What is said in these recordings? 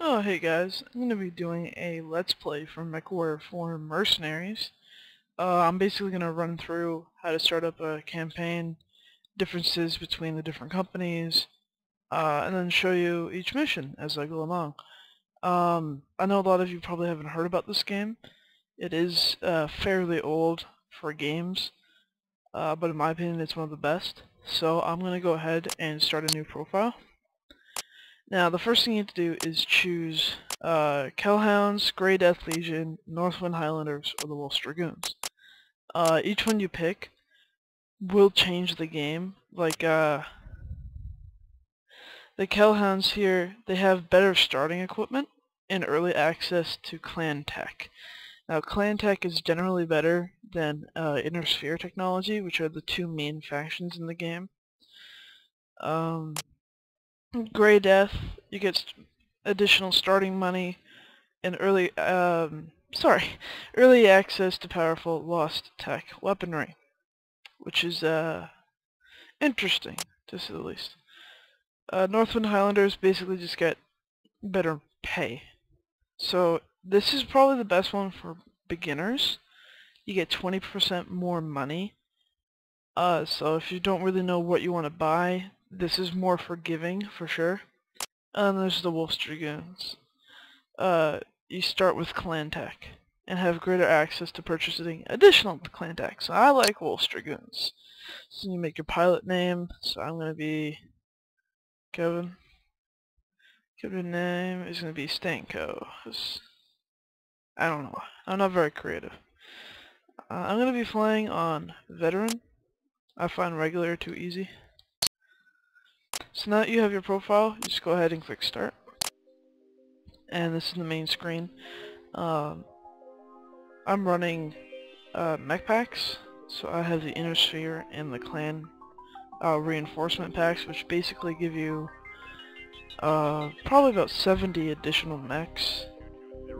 Oh, hey guys, I'm going to be doing a Let's Play for MechWarrior 4 Mercenaries. I'm basically going to run through how to start up a campaign, differences between the different companies, and then show you each mission as I go along. I know a lot of you probably haven't heard about this game. It is fairly old for games, but in my opinion it's one of the best. So I'm going to go ahead and start a new profile. Now, the first thing you need to do is choose Kellhounds, Grey Death Legion, Northwind Highlanders, or the Wolfs Dragoons. Each one you pick will change the game. Like, the Kellhounds here, they have better starting equipment and early access to clan tech. Now, clan tech is generally better than Inner Sphere technology, which are the two main factions in the game. Grey Death, you get additional starting money and early access to powerful lost tech weaponry, which is interesting to say the least. Northwind Highlanders basically just get better pay. So this is probably the best one for beginners. You get 20% more money. So if you don't really know what you want to buy, this is more forgiving for sure. And there's the Wolfs Dragoons. You start with clan tech and have greater access to purchasing additional clan tech. So I like Wolfs Dragoons. So you make your pilot name. So I'm going to be Kevin. Kevin name is going to be Stanko. I don't know. I'm not very creative. I'm going to be flying on Veteran. I find regular too easy. So now that you have your profile, you just go ahead and click Start. And this is the main screen. I'm running mech packs, so I have the Inner Sphere and the clan reinforcement packs, which basically give you probably about 70 additional mechs,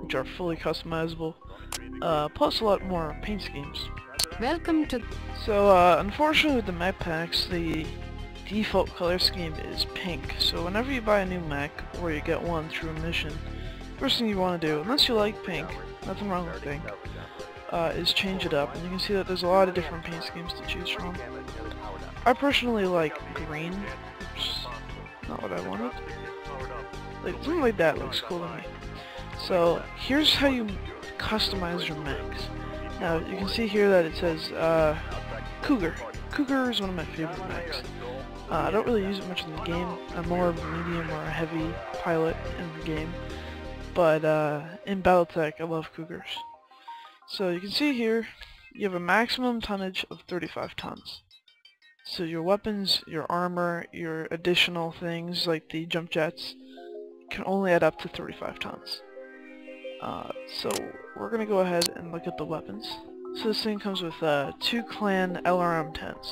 which are fully customizable, plus a lot more paint schemes. Welcome to... So unfortunately with the mech packs, the default color scheme is pink, so whenever you buy a new mech, or you get one through a mission, first thing you want to do, unless you like pink, nothing wrong with pink, is change it up, and you can see that there's a lot of different paint schemes to choose from. I personally like green, which is not what I wanted. Like, something like that looks cool to me. So, here's how you customize your mechs. Now, you can see here that it says, Cougar. Cougar is one of my favorite mechs. I don't really use it much in the game. I'm more of a medium or a heavy pilot in the game. But in Battletech, I love Cougars. So you can see here, you have a maximum tonnage of 35 tons. So your weapons, your armor, your additional things like the jump jets can only add up to 35 tons. So we're going to go ahead and look at the weapons. So this thing comes with 2 clan LRM-10s.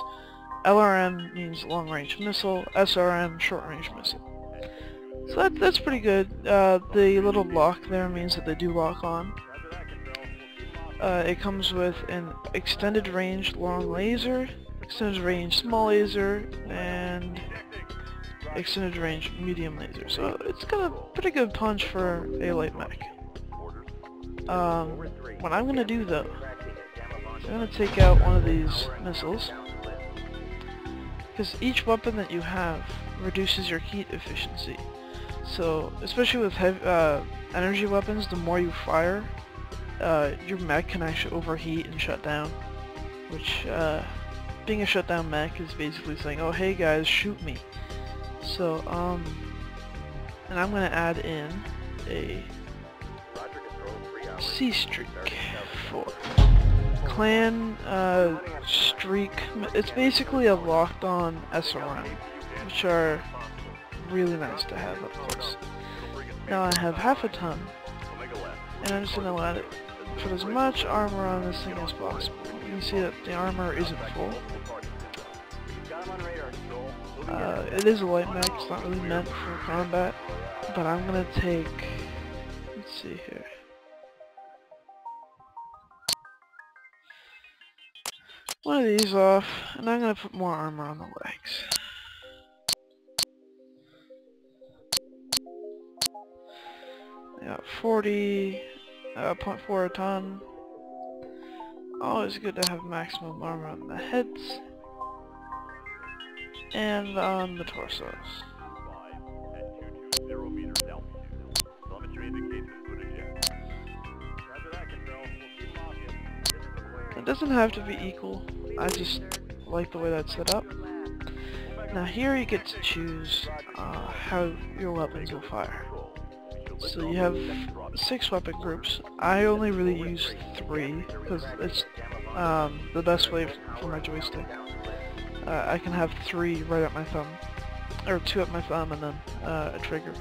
LRM means long-range missile, SRM short-range missile. So that's pretty good. The little lock there means that they do lock on. It comes with an extended range long laser, extended range small laser, and extended range medium laser. So it's got a pretty good punch for a light mech. What I'm going to do though, I'm going to take out one of these missiles, because each weapon that you have reduces your heat efficiency. So, especially with heavy, energy weapons, the more you fire, your mech can actually overheat and shut down. Which, being a shutdown mech is basically saying, oh hey guys, shoot me. So, and I'm going to add in a C-Streak for clan streak. It's basically a locked-on SRM, which are really nice to have up close. Now I have half a ton, and I'm just going to let it put as much armor on this thing as possible. You can see that the armor isn't full. It is a light mech, it's not really meant for combat, but I'm going to take, let's see here. One of these off, and I'm going to put more armor on the legs. Yeah, 40.4 a ton. Always good to have maximum armor on the heads and on the torsos. It doesn't have to be equal. I just like the way that's set up. Now here you get to choose how your weapons will fire. So you have 6 weapon groups. I only really use 3 because it's the best way for my joystick. I can have 3 right at my thumb, or 2 at my thumb and then a trigger.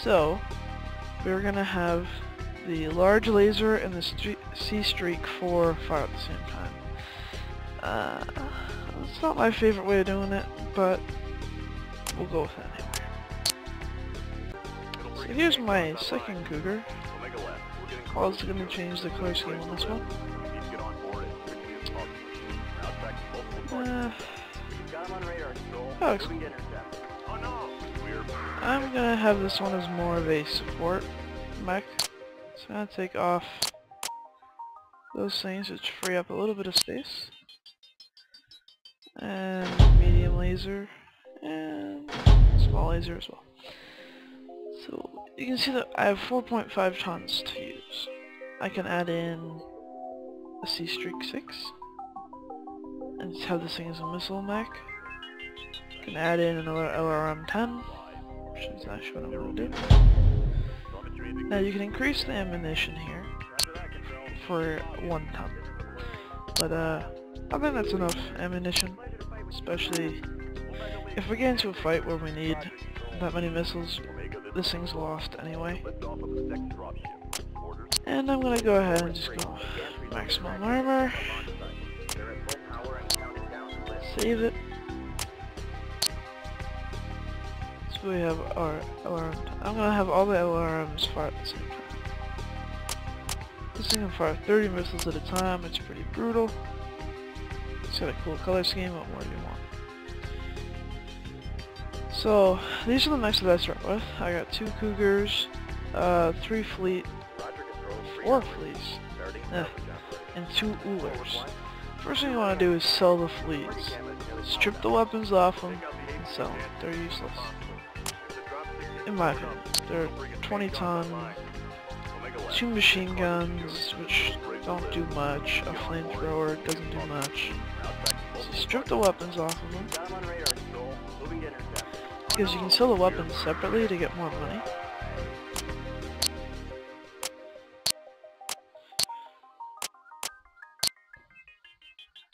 So we're gonna have the large laser and the C-streak 4 fire at the same time. It's not my favorite way of doing it, but we'll go with it anyway. So here's my second cougar. Also going to change the color scheme on this one. I'm going to have this one as more of a support mech. So I'm going to take off those things which free up a little bit of space. And medium laser, and small laser as well. So you can see that I have 4.5 tons to use. I can add in a C-streak 6, and just have this thing as a missile mech. I can add in another LRM 10, which is actually what I'm going to do. Now you can increase the ammunition here for 1 ton, but I think that's enough ammunition, especially if we get into a fight where we need that many missiles. This thing's lost anyway. And I'm gonna go ahead and just go maximum armor. Save it. So we have our LRM. I'm gonna have all the LRMs fire at the same time. This thing can fire 30 missiles at a time. It's pretty brutal. It's got a cool color scheme. What more do you want? So these are the mechs that I start with. I got 2 cougars, 3 fleet, 4 fleets, and 2 oolers. First thing you want to do is sell the fleets. Strip the weapons off them and sell them. They're useless. In my opinion. They're 20 ton, 2 machine guns, which don't do much. A flamethrower doesn't do much. So strip the weapons off of them. Because you can sell the weapons separately to get more money.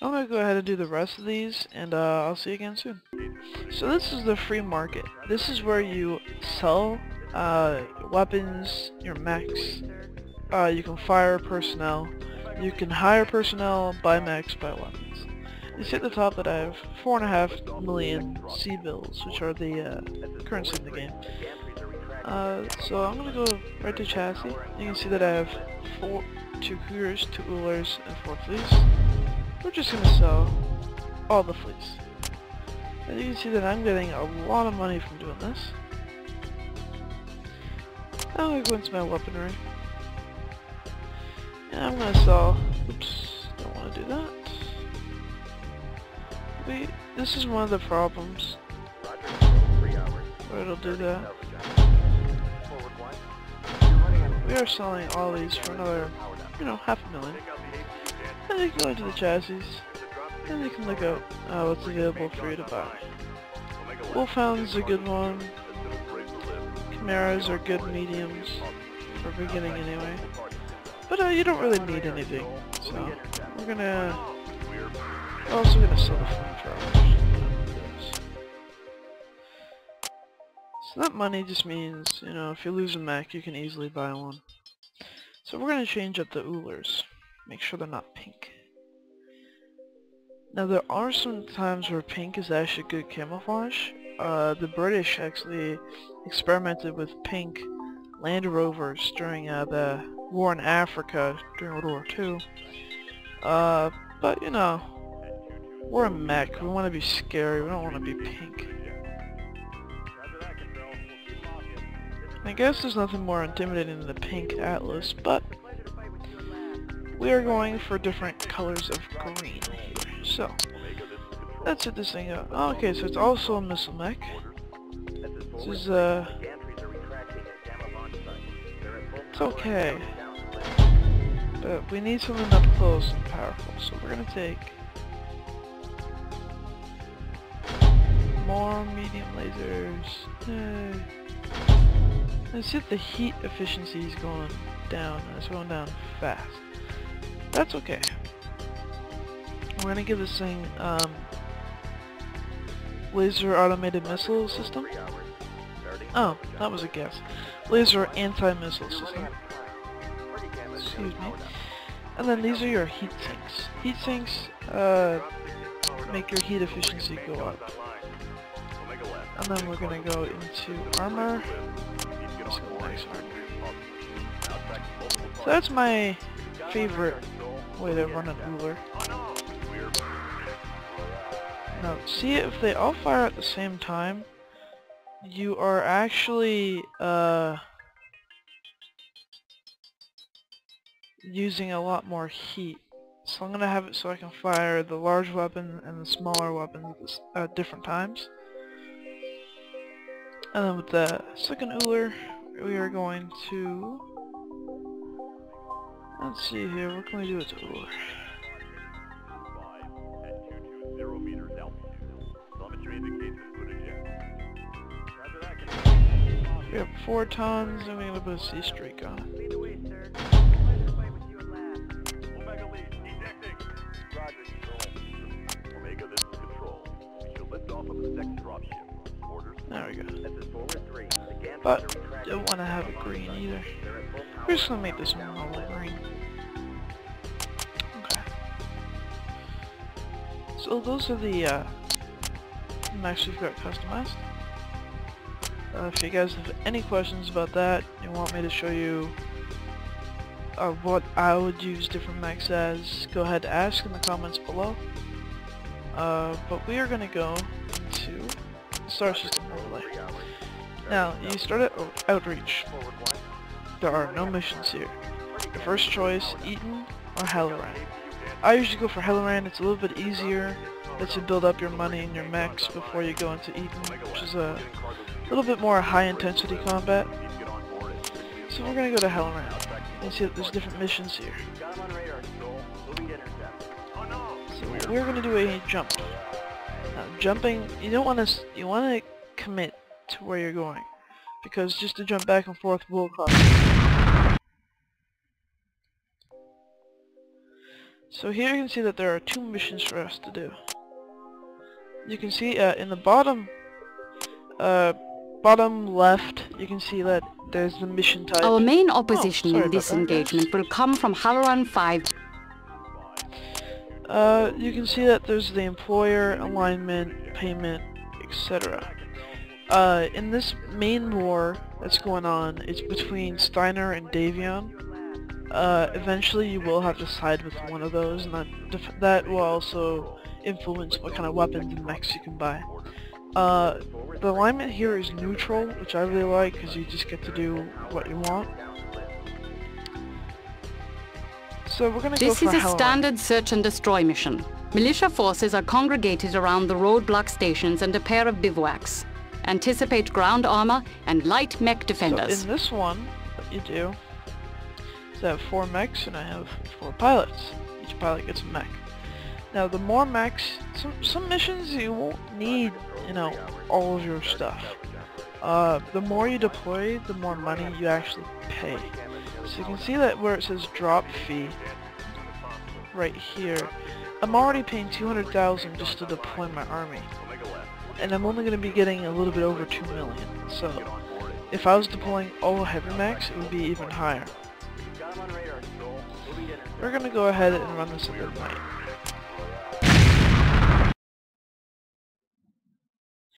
I'm going to go ahead and do the rest of these, and I'll see you again soon. So this is the free market. This is where you sell weapons, your mechs, you can fire personnel, you can hire personnel, buy mechs, buy weapons. You see at the top that I have 4.5 million C-bills, which are the currency in the game. So I'm going to go right to chassis. You can see that I have 2 cougars, 2 oolers, and 4 fleets. We're just going to sell all the fleets. And you can see that I'm getting a lot of money from doing this. I'm going to go into my weaponry. And I'm going to sell... Oops, don't want to do that. This is one of the problems where it'll do that. We are selling all these for another, $500,000. And you can go into the chassis, and you can look up what's available for you to buy. Wolfhound's a good one. Chimeras are good mediums for beginning anyway. But you don't really need anything, so we're also gonna sell the flamethrowers. So that money just means, if you lose a mech, you can easily buy one. So we're gonna change up the oolers. Make sure they're not pink. Now there are some times where pink is actually good camouflage. The British actually experimented with pink Land Rovers during the war in Africa during World War II. But we're a mech. We want to be scary. We don't want to be pink. I guess there's nothing more intimidating than the pink Atlas, but we are going for different colors of green here. So, let's set this thing up. Oh, okay, so it's also a missile mech. This is, it's okay. But we need something up close and powerful, so we're gonna take more medium lasers. Let's see if the heat efficiency is going down, and it's going down fast. That's okay. We're gonna give this thing laser automated missile system. Oh, that was a guess. Laser anti-missile system. Excuse me. And then these are your heat sinks. Heat sinks make your heat efficiency go up. And then we're gonna go into armor. Let's go nice armor. So that's my favorite way to run an Uller. Now, see, if they all fire at the same time, you are actually using a lot more heat. So I'm gonna have it so I can fire the large weapon and the smaller weapons at different times. And then with the second Uller, we are going to... Let's see here, what can we do with the Uller? We have 4 tons, and we're gonna put a C streak on it. There we go. But don't want to have it green either. We're just gonna make this one normal green. Okay. So those are the mechs we've got customized. If you guys have any questions about that, you want me to show you what I would use different mechs as, go ahead and ask in the comments below. But we are going to go into the Star System overlay. Now, you start at Outreach. There are no missions here. Your first choice, Eaton or Halloran. I usually go for Halloran, it's a little bit easier. Lets you build up your money and your mechs before you go into Eaton, which is a little bit more high intensity combat. So we're going to go to Halloran. And see that there's different missions here. So we're going to do a jump. Now jumping, you want to commit to where you're going, because just to jump back and forth will cost you. So here you can see that there are 2 missions for us to do. You can see in the bottom left, you can see that there's the mission type. Our main opposition in this engagement will come from Halloran 5. You can see that there's the employer, alignment, payment, etc. In this main war that's going on, it's between Steiner and Davion. Eventually you will have to side with one of those, and that will also influence what kind of weapons and mechs you can buy. The alignment here is neutral, which I really like because you just get to do what you want. So we're gonna go for This is a standard search and destroy mission. Militia forces are congregated around the roadblock stations and a pair of bivouacs. Anticipate ground armor and light mech defenders. So in this one, what you do is I have 4 mechs and I have 4 pilots. Each pilot gets a mech. Now the more mechs, some missions you won't need, you know, all of your stuff. The more you deploy, the more money you actually pay. So you can see that where it says drop fee, right here, I'm already paying 200,000 just to deploy my army. And I'm only going to be getting a little bit over 2 million. So if I was deploying all heavy mechs, it would be even higher. We're going to go ahead and run this at midnight.